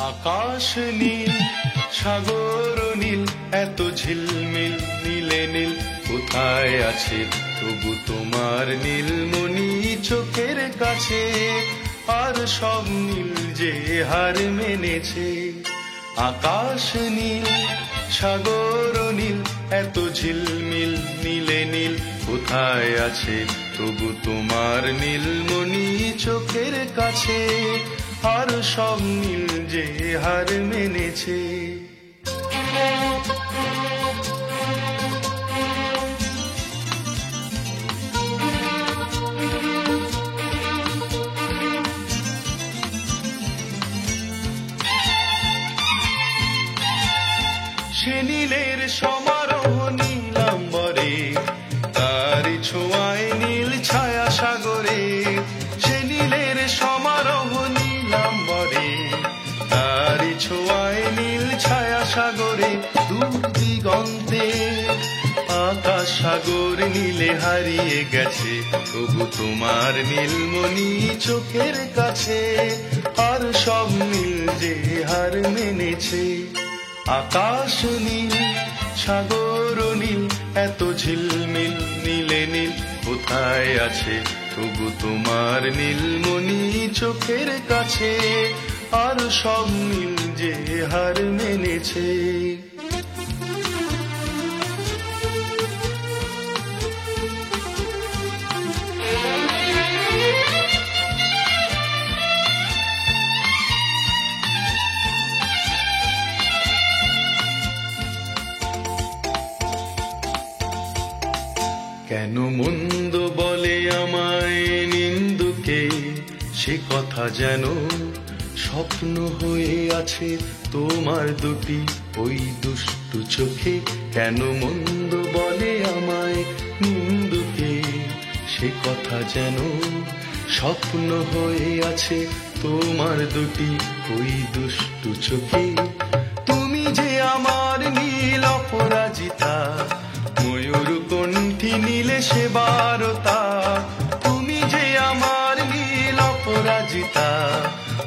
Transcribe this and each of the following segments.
আকাশ নীল সাগর নীল এত ঝিলমিল নীলে নীল কোথায় আছে তবু তোমার নীলমণি চোখের কাছে আর সব নীল যে হার মেনেছে আকাশ নীল সাগর নীল এত ঝিলমিল নীলে নীল কোথায় আছে তবু তোমার নীলমণি চোখের কাছে আর সব নীল যে হার মেনেছে সে নীলের সমারোহ নীলাম্বরে তারি ছোঁয়ায় নীল ছায়া সাগরে সে নীলের সমারোহ নীলাম্বরে তারি ছোঁয়ায় নীল ছায়া সাগরে দূর দিগন্তে আকাশ সাগর নীলে হারিয়ে গেছে তবু তোমার নীলমণি চোখের কাছে আর সব নীল যে হার মেনেছে আকাশ নীল সাগর নীল এত ঝিলমিল নীলে নীল কোথায় আছে তবু তোমার নীলমণি চোখের কাছে আর সব নীল যে হার মেনেছে কেন মন্দ বলে আমায় নিন্দুকে সে কথা যেন স্বপ্ন হয়ে আছে তোমার দুটি ওই দুষ্টু চোখে কেন মন্দ বলে আমায় নিন্দুকে সে কথা যেন স্বপ্ন হয়ে আছে তোমার দুটি ওই দুষ্টু চোখে তুমি যে আমার নীল অপরাজিতা ময়ূর কণ্ঠী নীলে সে বারতা তুমি যে আমার নীল অপরাজিতা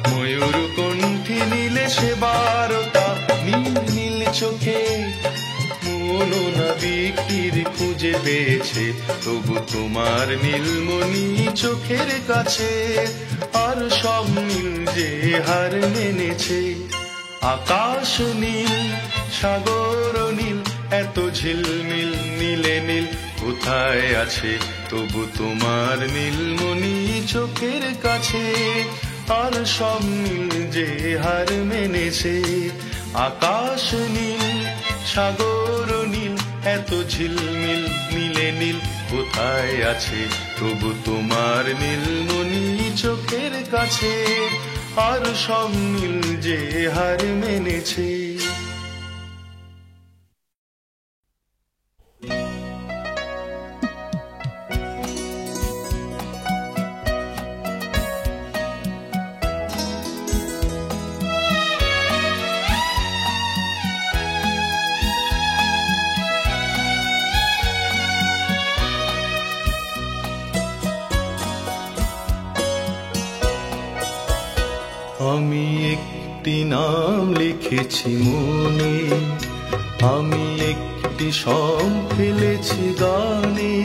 ময়ূর কণ্ঠী নীলে সে বারতা নীল নীল চোখে মনো নাবিকের খুঁজে পেয়েছে তবু তোমার নীলমণি চোখের কাছে আর সব নীল যে হার মেনেছে আকাশ নীল সাগর নীল এত ঝিলমিল নীলে নীল কোথায় আছে তবু তোমার নীলমণি চোখের কাছে আর সব নীল যে হার মেনেছে আকাশ নীল সাগর নীল এত ঝিলমিল নীলে নীল কোথায় আছে তবু তোমার নীলমণি চোখের কাছে আর সব নীল যে হার মেনেছে আমি একটি নাম লিখেছি মনে আমি একটি সং ফেলেছি গানে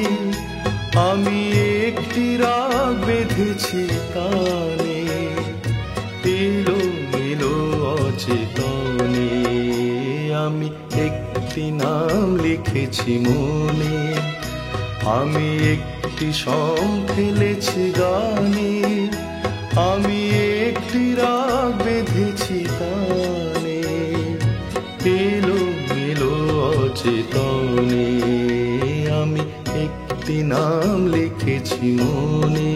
আমি একটি রাগ বেঁধেছি কানে এলো মেলো অচেতনে আমি একটি নাম লিখেছি মনে আমি একটি সং ফেলেছি গানে আমি একটি রাগ বেঁধেছি কানে এলো মেলো অচেতনে আমি একটি নাম লিখেছি মনে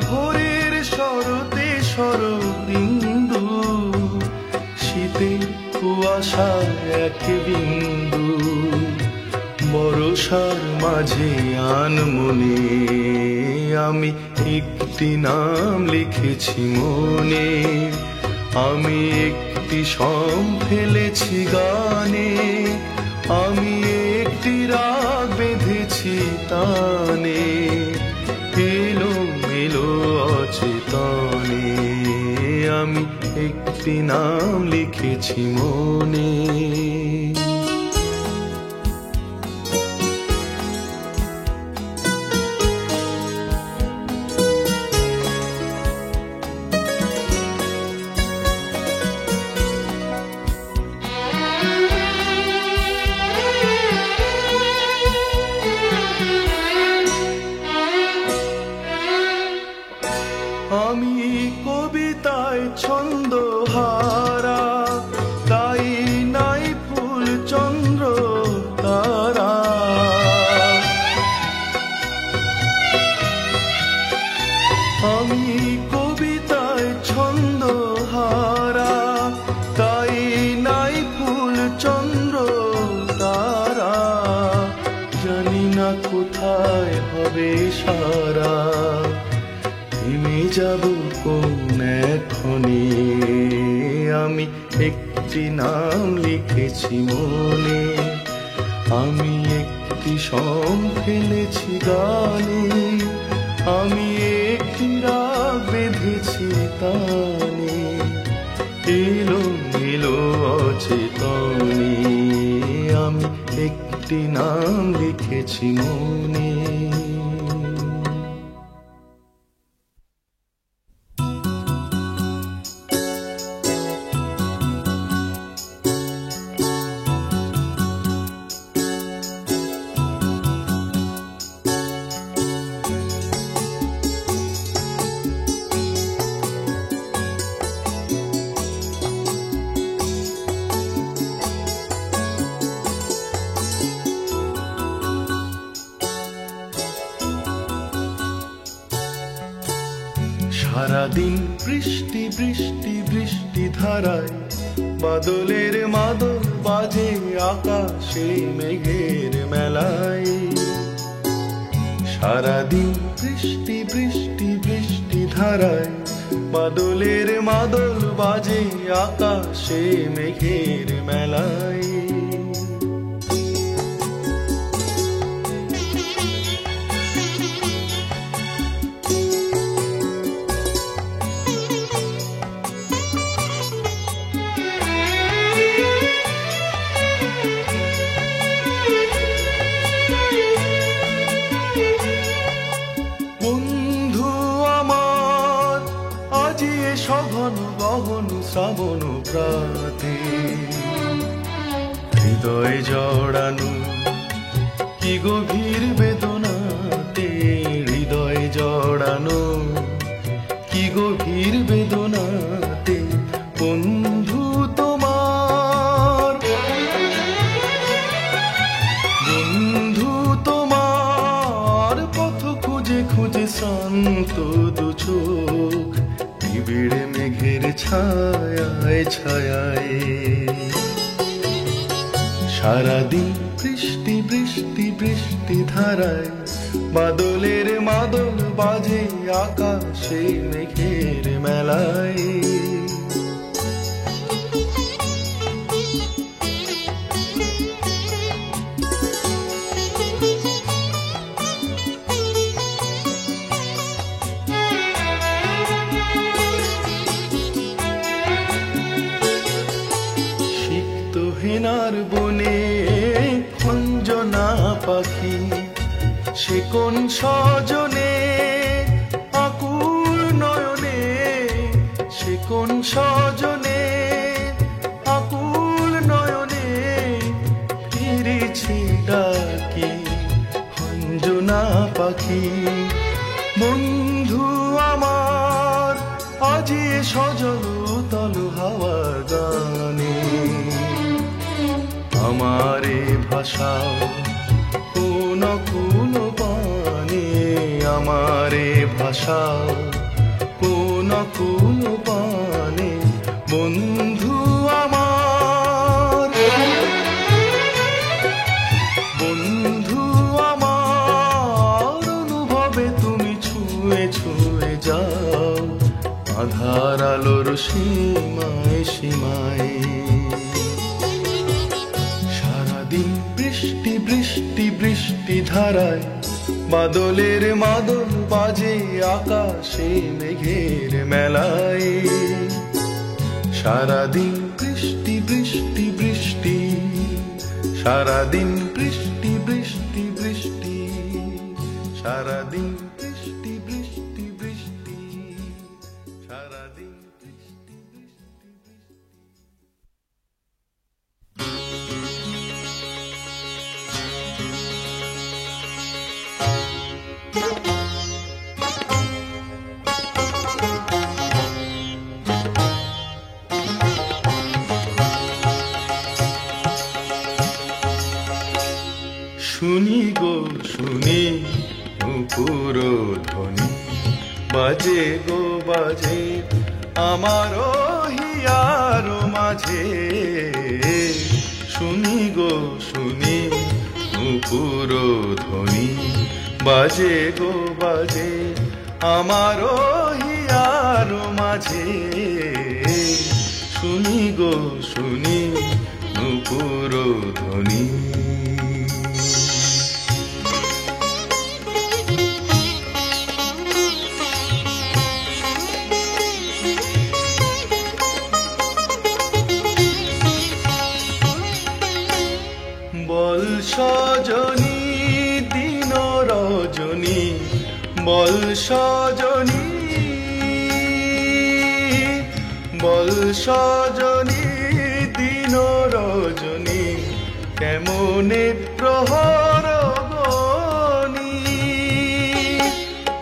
ভোরের শরতে শরদিন্দু, শীতের কুয়াশা এক বিন্দু, বরষার মাঝে আনমনে আমি একটি নাম লিখেছি মনে। আমি একটি সম ফেলেছি গানে, আমি একটি রাগ বেঁধেছি তানে, এলো মেলো অচেতনে আমি একটি নাম লিখেছি মনে। আমি কবিতায় ছন্দ হারা, তাই নাই ফুল চন্দ্র তারা। আমি কবিতায় ছন্দ হারা, তাই নাই ফুল চন্দ্র তারা। জানি না কোথায় হবে সারা, থেমে যাব কোন এখনে আমি একটি নাম লিখেছি মনে। আমি একটি সম ফেলেছি গানে, আমি একটি রাগ বেঁধেছি তানে, এলো মেলো অচেতনে আমি একটি নাম লিখেছি মনে। সারাদিন বৃষ্টি বৃষ্টি বৃষ্টি ধারায়, বাদলের মাদল বাজে আকাশে মেঘের মেলায়। সারাদিন বৃষ্টি বৃষ্টি বৃষ্টি ধারায়, বাদলের মাদল বাজে আকাশে মেঘের মেলায়। সঘন গহন শ্রাবণ প্রাতে, হৃদয় জড়ানো কি গভীর বেদনাতে, হৃদয় জড়ানো কি গভীর বেদনাতে। বন্ধু তোমার, বন্ধু তোমার পথ খুঁজে খুঁজে শান্ত দু চোখ, নিবিড় মেঘের ছায়ায় ছায়ায়। সারাদিন বৃষ্টি বৃষ্টি বৃষ্টি ধারায়, বাদলের মাদল বাজে আকাশে মেঘের মেলায়। হেনার বনে খঞ্জনা পাখি, সে কোন সজনে আকুল নয়নে, সে কোন সজনে আকুল নয়নে। ফিরেছি ডাকি খঞ্জনা পাখি, বন্ধু আমার আজি সজল তল হাওয়ার গানে। আমারে ভাষাও কোন কোন পানে, আমারে ভাষাও নকুল পানে বন্ধু আমার, বন্ধু আমার অনুভবে তুমি ছুঁয়ে ছুঁয়ে যাও আধার আলোর সীমায় সীমায়। সারাদিন বৃষ্টি বৃষ্টি বৃষ্টি ধারায় বাদলের মাদল বাজে আকাশে মেঘের মেলায়। সারাদিন বৃষ্টি বৃষ্টি বৃষ্টি, সারাদিন বৃষ্টি বৃষ্টি বৃষ্টি, সারাদিন বৃষ্টি বৃষ্টি বৃষ্টি, সারাদিন বৃষ্টি বৃষ্টি বৃষ্টি। শুনি গো শুনি নুপুর ধ্বনি বাজে গো বাজে আমার হিয়ার মাঝে। শুনি গো শুনি নুপুর ধ্বনি বাজে গো বাজে আমার হিয়ার মাঝে। শুনি গো শুনি নুপুর ধ্বনি। বল সজনী দিন রজনী, বল সজনী, বল সজনী দিন রজনী কেমনে প্রহর গনি।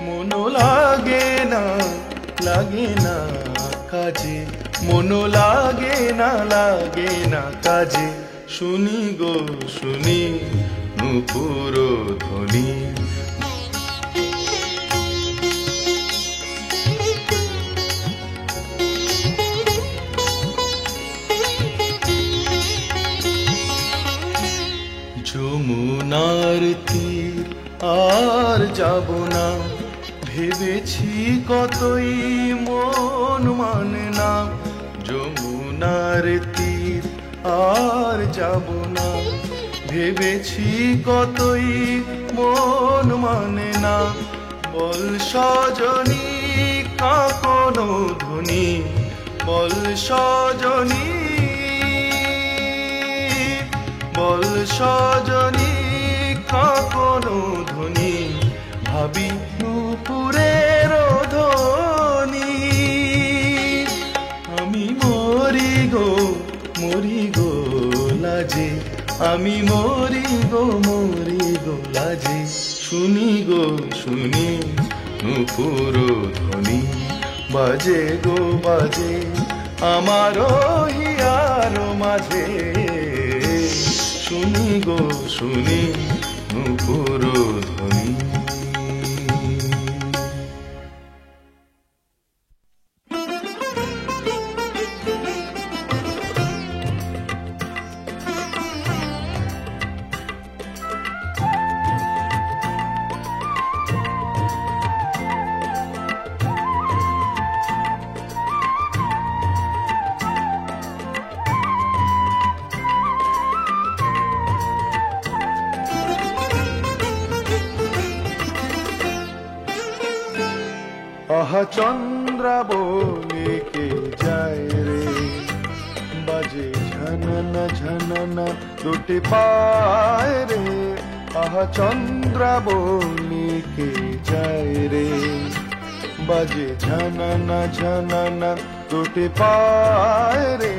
মন লাগে না লাগে না কাজে, মন লাগে না কাজে। শুনি গো শুনি নুপুর ধ্বনি। যমুনার তীর আর যাব না, ভেবেছি কতই মন মানে না। যমুনার তীর আর যাব না, ভেবেছি কতই মন মানে না। বল সজনী কাঁকনো ধ্বনি, বল সজনী, বল সজনী কাঁকনো ধ্বনি ভাবি নুপুরের ধ্বনি। আমি মরি গো লাজে, আমি মরি গো লাজে। শুনি গো শুনি নুপুর ধ্বনি বাজে গো বাজে আমার হিয়ার মাঝে। শুনি গো শুনি নুপুর ধ্বনি। আহা চন্দ্রাবলি কে যায় রে, বাজে ঝননা ঝননা দুটি পায় রে। আহা চন্দ্রাবলি কে যায় রে, বাজে ঝননা ঝননা দুটি পায় রে।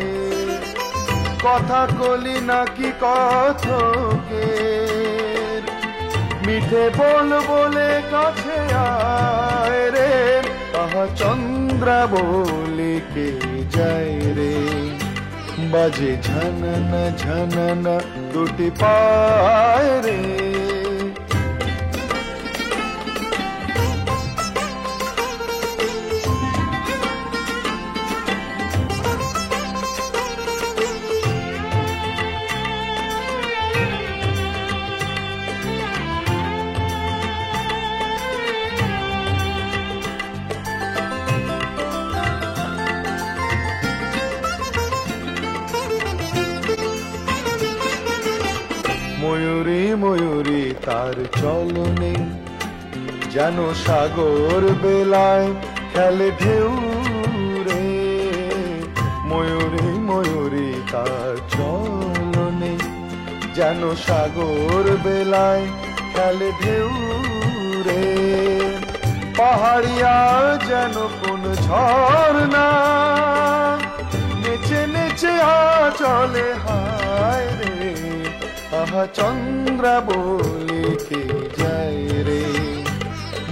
কথা কলি নাকি কথকে, মিঠে বল বলে কাছে আয় রে। আহা চন্দ্রাবলি কে যায় রে, বাজে ঝননা ঝননা দুটি পায় রে। ময়ূরী ময়ূরী তার চলনে, যেন সাগর বেলায় খেলে ঢেউ রে। ময়ূরী ময়ূরী তার চলনে, যেন সাগর বেলায় খেলে ঢেউ রে। পাহাড়িয়া যেন কোন ঝর্ণা, নেচে নেচে চলে হায় রে। আহা চন্দ্রাবলি কে যায় রে,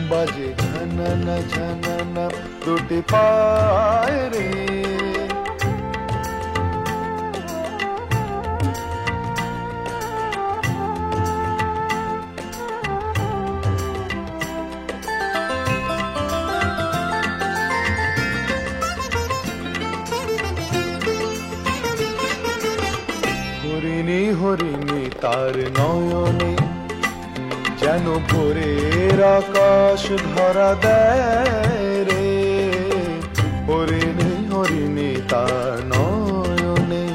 বাজে ঝননা ঝননা দুটি পায় রে। হরিণী হরিণী তার নয়নে, যেন ভোরের আকাশ ধরা দেয় রে। হরিণী হরিণী তার নয়নে,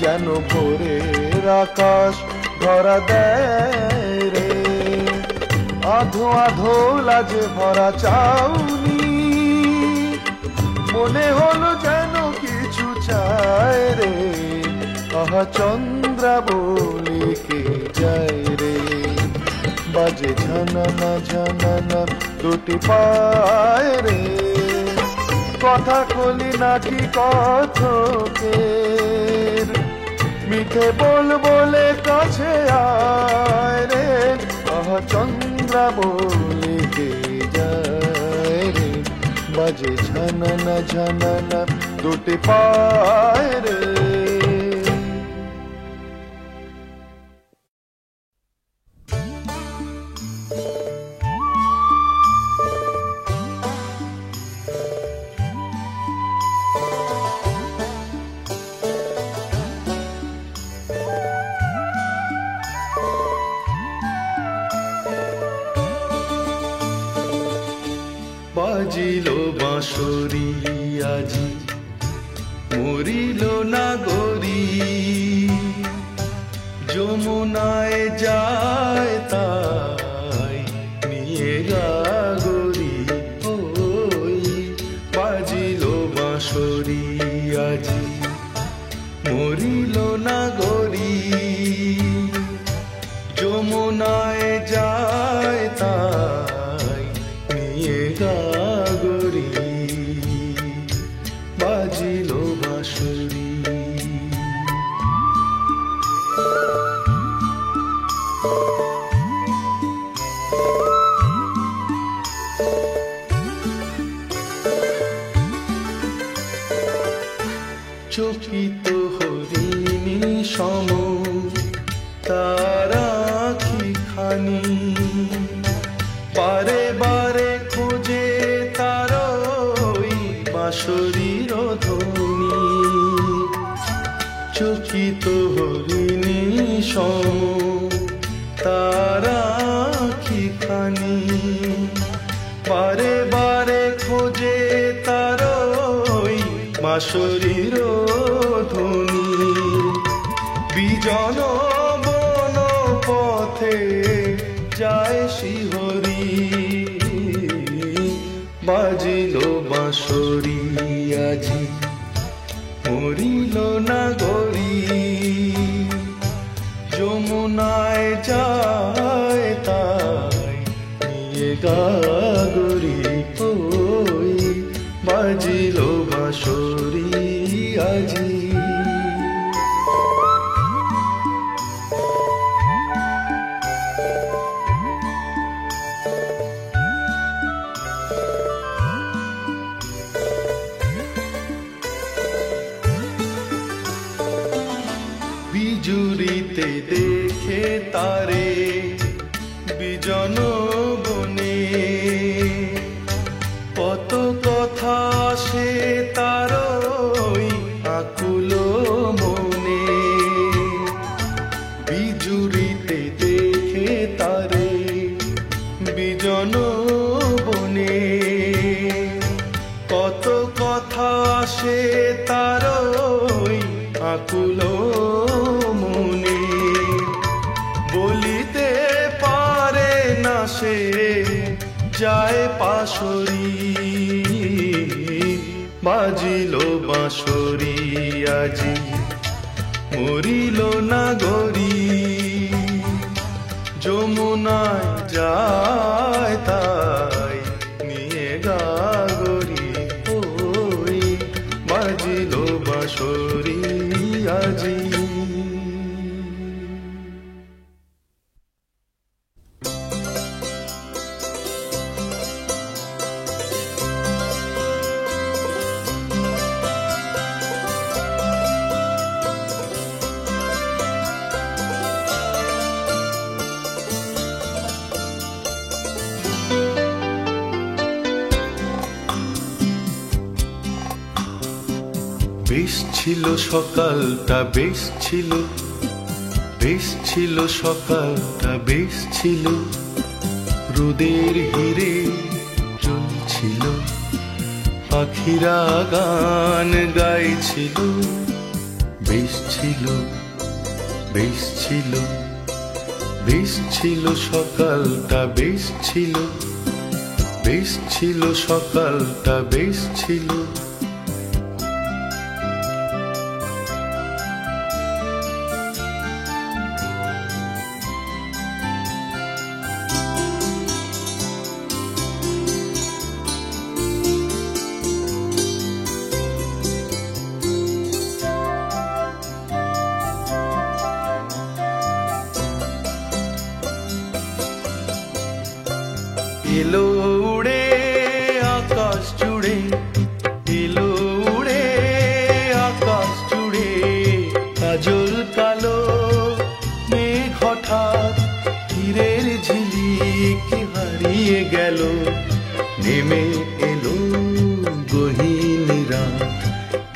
যেন ভোরের আকাশ ধরা দেয় রে। আধো আধো লাজে ভরা চাউনি, মনে হলো যেন কিছু চায় রে। আহা চন্দ্রাবলি কে যায় রে, বাজে ঝননা ঝননা দুটি পায় রে। কথা কলি নাকি কথকের, মিঠে বল বলে কাছে আয় রে। আহা চন্দ্রাবলি কে যায় রে, বাজে ঝননা ঝননা দুটি পায় রে। বাজিল বাঁশরি আজি, মরিল নাগরী। যমুনায় যায় তাই নিয়ে গাগরি। ওই বাজিল বাঁশরি আজি, মরিল নাগরী। যমুনায় যায় তাই নিয়ে গাগরি। বাজিল বাঁশরি। চকিত হরিণী সম তার আঁখি খানি, বারে বারে খোঁজে তার বাঁশরির ধ্বনি। চকিত হরিণী সম তার আঁখি খানি, বারে বারে খোঁজে তার বাঁশরির ধ্বনি। বিজন বন পথে যায় শিহরি, বাজিল বাঁশরি আজি, মরিল নাগরী। যমুনায় যায় তাই নিয়ে গাগরি। ওই বাজিল বাঁশরি আজি। বিজুরিতে দেখে তারে বিজন বনে, কত কথা সে তার আকুল মনে। বিজুরিতে দেখে তারে বিজন বনে, কত কথা সে তার আকুল মনে। বাজিল বাঁশরি আজি মরিল না গরি যমুনায় যায় তাই নিয়ে গাগরি ওই বাজিল বাঁশরি আজি। বেশ ছিল সকালটা বেশ ছিল, বেশ ছিল সকালটা বেশ ছিল, রোদের হিরে জ্বলছিল, পাখিরা গান গাইছিল। বেশ ছিল বেশ ছিল বেশ ছিল সকালটা বেশ ছিল, বেশ ছিল সকালটা বেশ ছিল। এলো উড়ে আকাশ জুড়ে, এলো উড়ে আকাশ জুড়ে, কাজল কালো মেঘ হঠাৎ তীরের ঝিলিক হারিয়ে গেল। নেমে এলো গহীন রাত,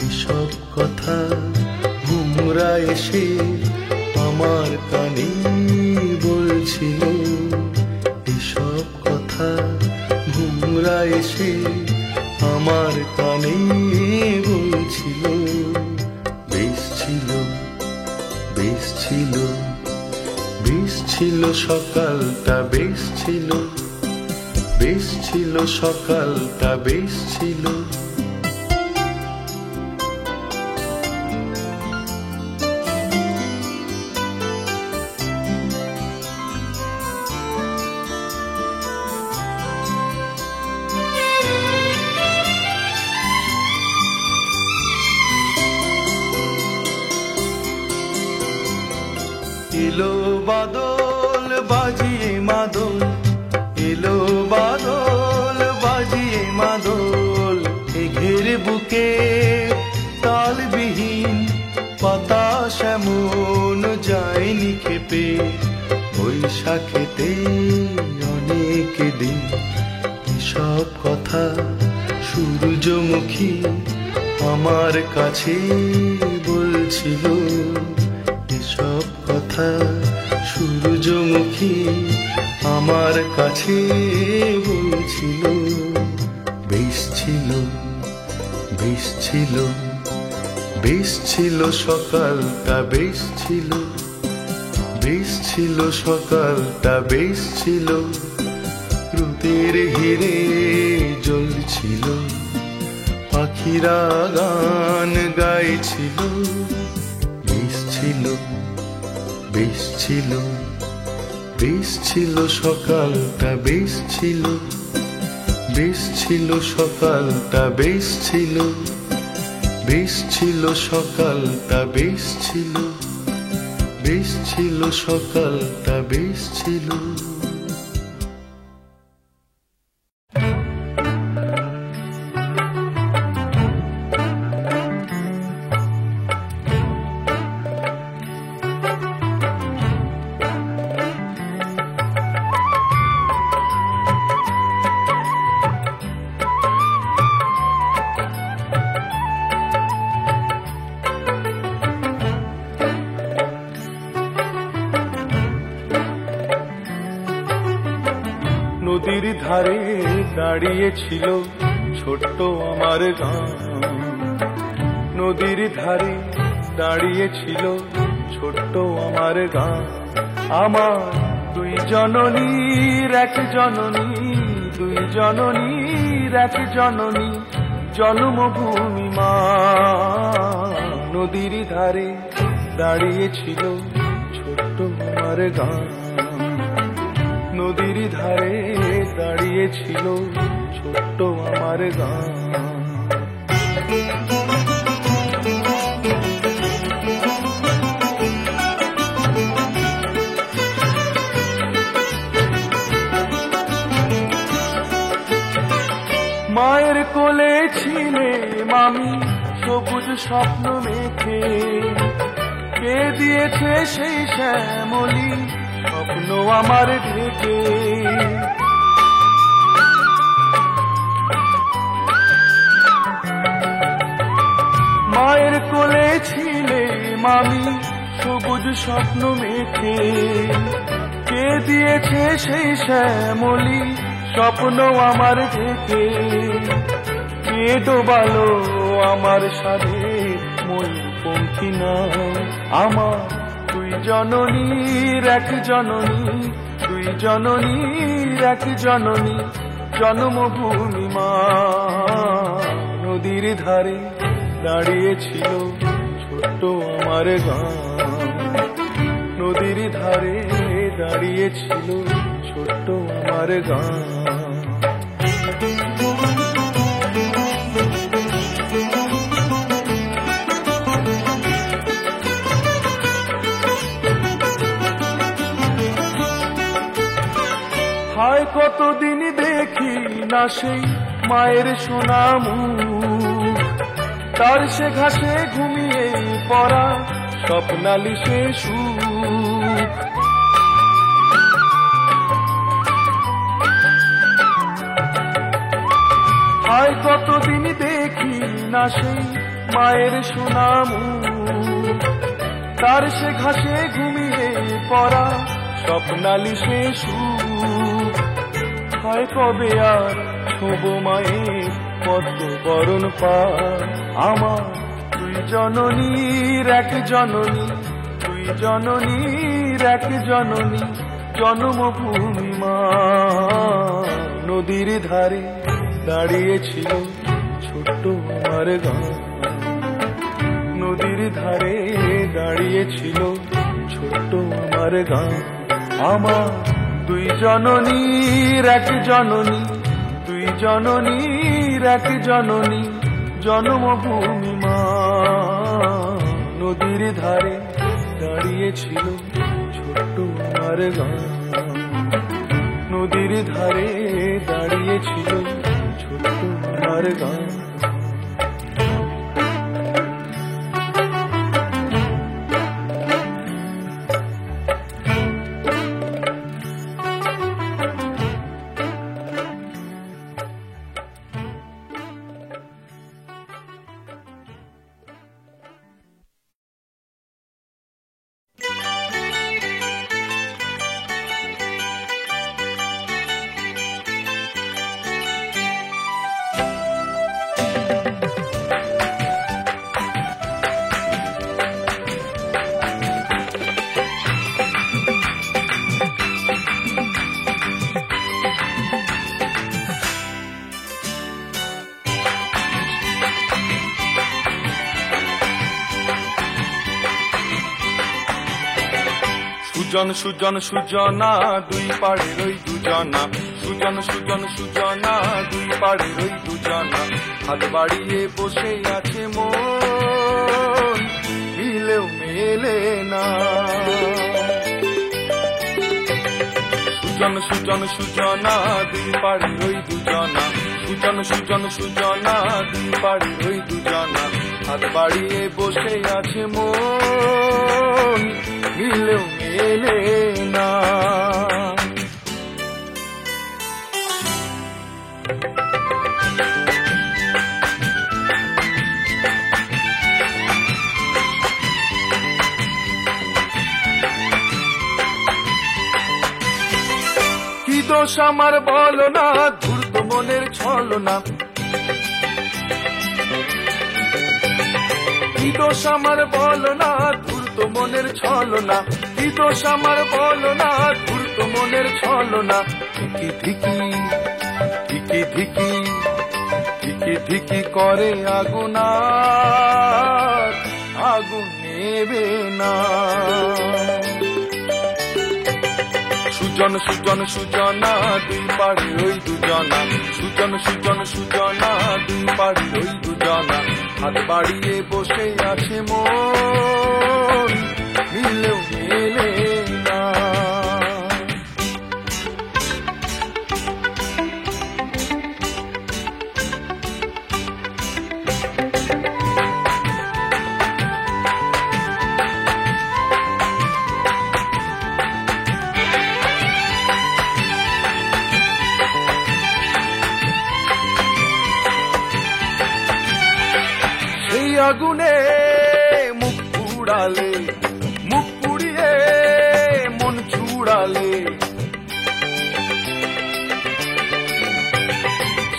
এসব কথা ঘুমরা এসে আমার কানে বলছিল। এসব কথা ঘুমরা এসে আমার কানে বলছিল। বেশ ছিল বেশ ছিল বেশ ছিল সকালটা বেশ ছিল, বেশ ছিল সকালটা বেশ ছিল। এলো বাদল বাজিয়ে মাদল, এলো বাদল বাজিয়ে মাদল, ঘের বুকে তালবিহীন পাতা সেমন যায়নি খেপে। বৈশাখেতে অনেক দিন এসব কথা সূর্যমুখী আমার কাছে বলছিল। এসব কথা সূর্যমুখী আমার কাছে বলছিল। বেশ ছিল বেশ ছিল বেশ ছিল সকালটা বেশ ছিল, বেশ ছিল সকালটা বেশ ছিল, রোদের হিরে জ্বলছিল, পাখিরা গান গাইছিল। বেশ ছিল বেশ ছিল বেশ ছিল সকালটা বেশ ছিল, বেশ ছিল সকালটা বেশ ছিল, বেশ ছিল সকালটা বেশ ছিল, বেশ ছিল সকালটা বেশ ছিল। নদীর ধারে দাঁড়িয়েছিল ছোট্ট আমার গান, নদীর ধারে দাঁড়িয়েছিল ছোট্ট আমার গান। আমার দুই জননীর এক জননী, দুই জননীর এক জননী, জন্মভূমি মা। নদীর ধারে দাঁড়িয়েছিল ছোট্ট আমার গান, নদীর ধারে দাঁড়িয়েছিল ছোট্ট আমার গান। মায়ের কোলে ছিলে মামি সবুজ স্বপ্ন মেখে, কে দিয়েছে সেই শ্যামলি স্বপ্ন আমার ঢেকে। মায়ের কোলে ছিলে মামি সবুজ স্বপ্ন মেখে, কে দিয়েছে সেই শ্যামলি স্বপ্ন আমার ঢেকে। কে ডোবালো আমার সাথে ময়ূরপঙ্খী নাম আমার, তুই জননীর এক জননী, তুই জননীর এক জননী জন্মভূমি মা। নদীর ধারে দাঁড়িয়েছিল ছোট্ট আমার গান, নদীর ধারে দাঁড়িয়েছিল ছোট্ট আমার গান। হায় কতদিন দেখি না সেই মায়ের সোনা মুখ, তার সে ঘাসে ঘুমিয়ে পড়া স্বপ্নালি সে সুখ। হায় কতদিন দেখি না সেই মায়ের সোনা মুখ, তার সে ঘাসে ঘুমিয়ে পড়া স্বপ্নালি সে সুখ। হায় কবে আর ছোব মায়ের পদ্ম বরণ পার আমার, তুই জননীর এক জননী, তুই জননীর এক জননী জন্মভূমি মা। নদীর ধারে দাঁড়িয়েছিল ছোট্ট আমার গান, নদীর ধারে দাঁড়িয়েছিল ছোট্ট আমার গান। আমার তুই জননীর এক জননী, তুই জননীর এক জননী জন্মভূমি মা। নদীর ধারে দাঁড়িয়েছিল ছোট্ট আমার গান, নদীর ধারে দাঁড়িয়েছিল ছোট্ট আমার গান। সুজন সুজন সুজনা দুই পাড়ের ওই দুজনা, সুজন সুজন সুজনা দুই পাড়ের ওই দুজনা, হাত বাড়িয়ে বসে আছে মন মিলেও মেলে না। সুজন সুজন সুজনা দুই পাড়ের ওই দুজনা, সুজন সুজন সুজনা দুই পাড়ের ওই দুজনা, হাত বাড়িয়ে বসে আছে মন মিলেও মেলে না। কি দোষ আমার বলো না, ধূর্ত মনের ছলনা, কি দোষ আমার বলো না, ধূর্ত মনের ছলনা, কি দোষ আমার বলো না, ধূর্ত মনের ছলনা। ধিকি ধিকি ধিকি ধিকি ধিকি ধিকি ধিকি করে আগুন আর আগুন নেবে না। সুজন সুজন সুজনা দুই পাড়ে ওই দুজনা, সুজন সুজন সুজনা দুই পাড়ে ওই দুজনা, হাত বাড়িয়ে বসে আছে মন মিলেও মেলে না। আগুনে মুখ পুড়ালে, মুখ পুড়িয়ে মন চুড়ালে,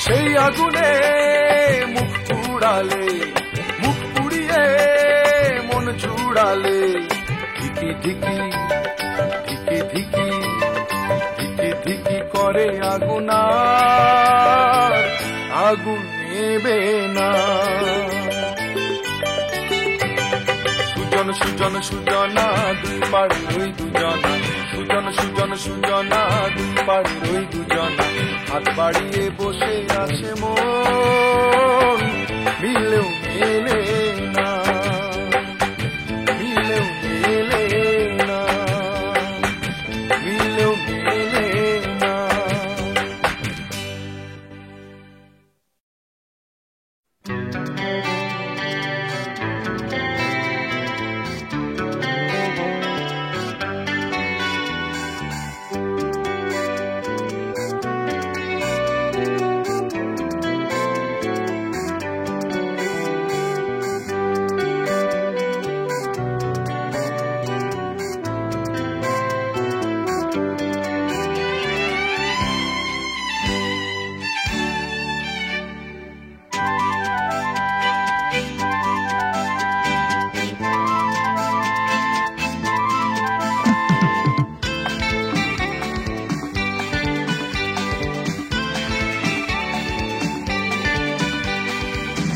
সেই আগুনে মুখ পুড়ালে, মুখ পুড়িয়ে মন চুড়ালে, ধিকি ধিকি ধিকি ধিকি ধিকি ধিকি করে আগুন আর আগুন নেবে না। সুজন সুজন সুজনা দুই পাড়ে ওই দুজনা, সুজন সুজন সুজনা দুই পাড়ে ওই দুজনা, হাত বাড়িয়ে বসে আছে মন মিলেও মেলে না, মিলেও মেলে না, মিলেও মেলে না।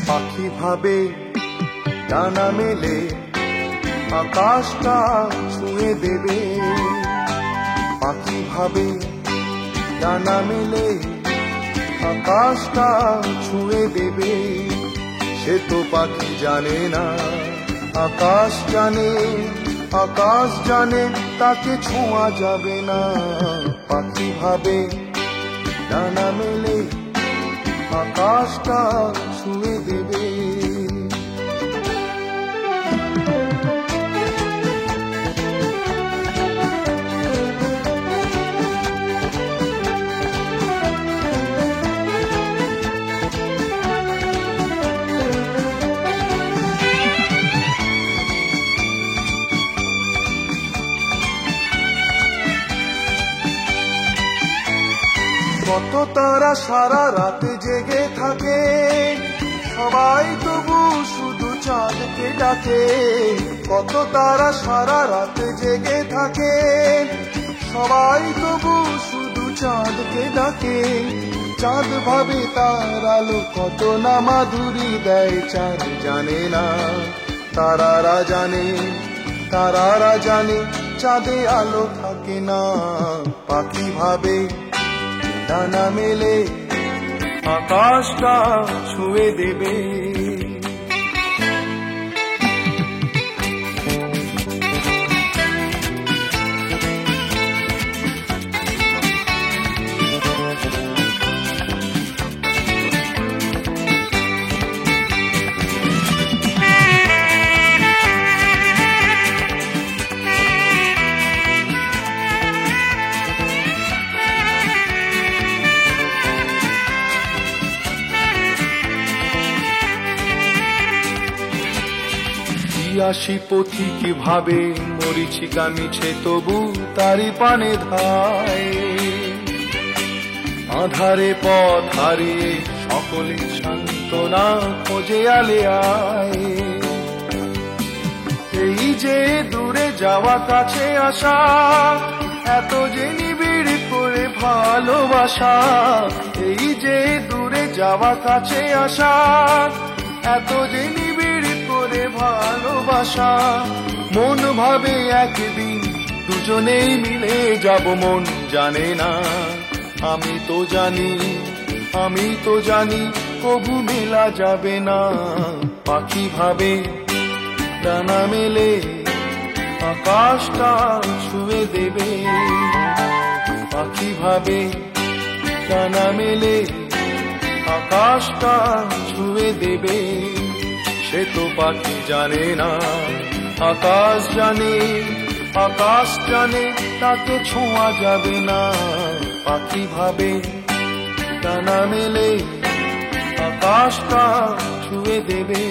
পাখি ভাবে ডানা মেলে আকাশটা ছুঁয়ে দেবে, পাখি ভাবে ডানা মেলে আকাশটা ছুঁয়ে দেবে, সে তো পাখি জানে না আকাশ জানে, আকাশ জানে তাকে ছোঁয়া যাবে না। পাখি ভাবে ডানা মেলে আকাশটা ছুঁয়ে দেবে। কত তারা সারা রাতে জেগে থাকে, সবাই তবু শুধু চাঁদকে ডাকে। কত তারা সারা রাতে জেগে থাকে, সবাই তবু শুধু চাঁদকে ডাকে। চাঁদ ভাবে তার আলো কত না মাধুরী দেয়, চাঁদ জানে না তারারা জানে, তারারা জানে চাঁদে আলো থাকে না। পাখি ভাবে ডানা মেলে আকাশটা ছুঁয়ে দেবে। আসি পথিক ভাবে মরিচিকা মিছে তবু তারি পানে ধায়, আধারে পথ হারিয়ে সকলে সান্ত্বনা খোঁজে আলে আয়। এই যে দূরে যাওয়া কাছে আসা, এত যে নিবিড় করে ভালোবাসা, এই যে দূরে যাওয়া কাছে আসা, এত যে নিবিড় করে ভালোবাসা। মন ভাবে একদিন দুজনেই মিলে যাব, মন জানে না। আমি তো জানি, আমি তো জানি কবু মেলা যাবে না। পাখি ভাবে ডানা মেলে আকাশটা ছুঁয়ে দেবে, পাখি ভাবে ডানা মেলে আকাশটা ছুঁয়ে দেবে। সে তো পাখি জানে না, আকাশ জানে, আকাশ জানে তাকে ছোঁয়া যাবে না। পাখি ভাবে ডানা মেলে আকাশটা ছুঁয়ে দেবে।